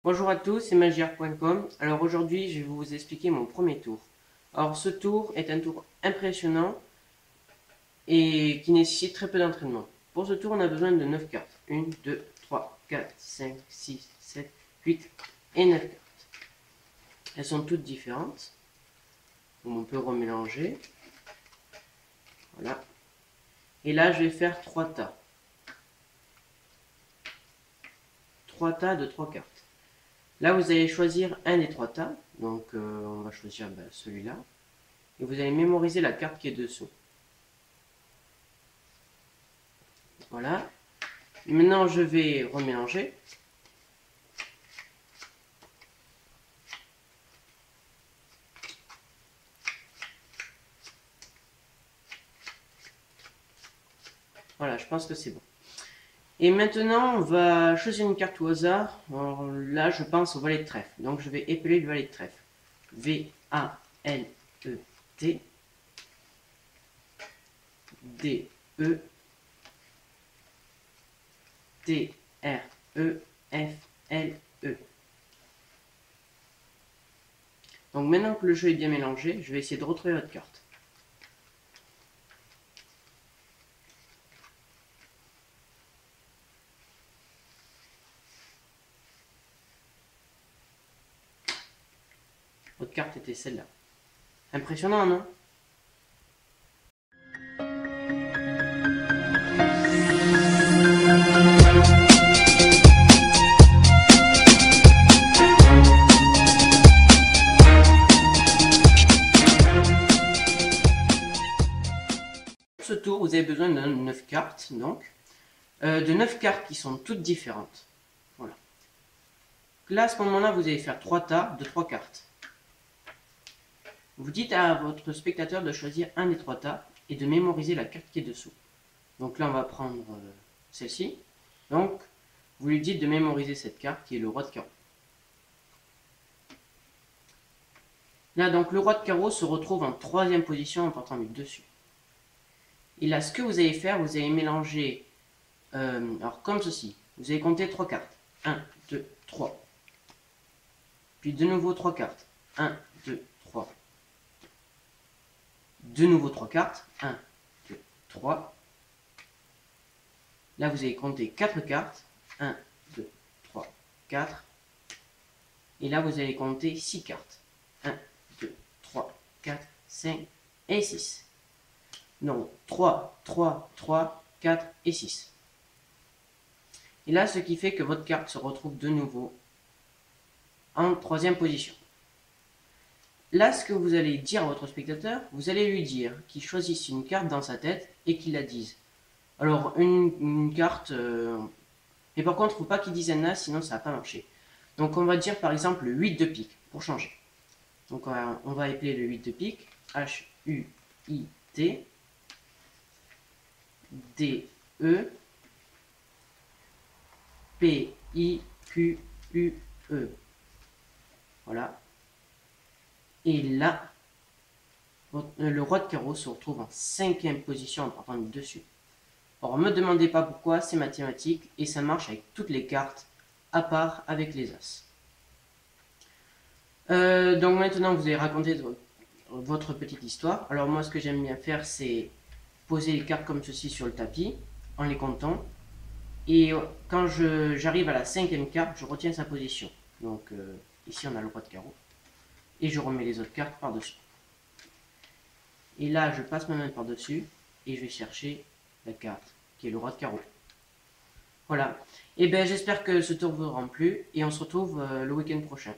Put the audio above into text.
Bonjour à tous, c'est magiar.com. Alors aujourd'hui, je vais vous expliquer mon premier tour. Alors ce tour est un tour impressionnant et qui nécessite très peu d'entraînement. Pour ce tour, on a besoin de 9 cartes. 1, 2, 3, 4, 5, 6, 7, 8 et 9 cartes. Elles sont toutes différentes. Donc on peut remélanger. Voilà. Et là, je vais faire 3 tas. 3 tas de 3 cartes. Là, vous allez choisir un des 3 tas. Donc, on va choisir celui-là. Et vous allez mémoriser la carte qui est dessous. Voilà. Maintenant, je vais remélanger. Voilà, je pense que c'est bon. Et maintenant, on va choisir une carte au hasard. Alors là, je pense au valet de trèfle. Donc, je vais épeler le valet de trèfle. V-A-L-E-T D-E T-R-E-F-L-E. Donc, maintenant que le jeu est bien mélangé, je vais essayer de retrouver votre carte. Votre carte était celle-là. Impressionnant, non? Pour ce tour, vous avez besoin de 9 cartes, donc. De 9 cartes qui sont toutes différentes. Voilà. Là, à ce moment-là, vous allez faire 3 tas de 3 cartes. Vous dites à votre spectateur de choisir un des 3 tas et de mémoriser la carte qui est dessous. Donc là, on va prendre celle-ci. Donc, vous lui dites de mémoriser cette carte qui est le roi de carreau. Là, donc, le roi de carreau se retrouve en 3e position en portant le dessus. Et là, ce que vous allez faire, vous allez mélanger, alors comme ceci. Vous allez compter 3 cartes. 1, 2, 3. Puis de nouveau 3 cartes. 1, 2, 3. De nouveau 3 cartes. 1, 2, 3. Là, vous allez compter 4 cartes. 1, 2, 3, 4. Et là, vous allez compter 6 cartes. 1, 2, 3, 4, 5 et 6. Donc, 3, 3, 3, 4 et 6. Et là, ce qui fait que votre carte se retrouve de nouveau en 3e position. Là, ce que vous allez dire à votre spectateur, vous allez lui dire qu'il choisisse une carte dans sa tête et qu'il la dise. Alors, une carte... mais par contre, il ne faut pas qu'il dise un as, sinon ça ne va pas marcher. Donc, on va dire par exemple le 8 de pique, pour changer. Donc, on va épeler le 8 de pique. H-U-I-T D-E P-I-Q-U-E. Voilà. Et là, le roi de carreau se retrouve en 5e position en partant du dessus. Alors, ne me demandez pas pourquoi, c'est mathématique et ça marche avec toutes les cartes, à part avec les as. Donc maintenant, vous allez raconter votre petite histoire. Alors moi, ce que j'aime bien faire, c'est poser les cartes comme ceci sur le tapis, en les comptant. Et quand j'arrive à la 5e carte, je retiens sa position. Donc ici, on a le roi de carreau. Et je remets les autres cartes par-dessus. Et là, je passe ma main par-dessus et je vais chercher la carte qui est le roi de carreau. Voilà. Et bien, j'espère que ce tour vous aura plu et on se retrouve le week-end prochain.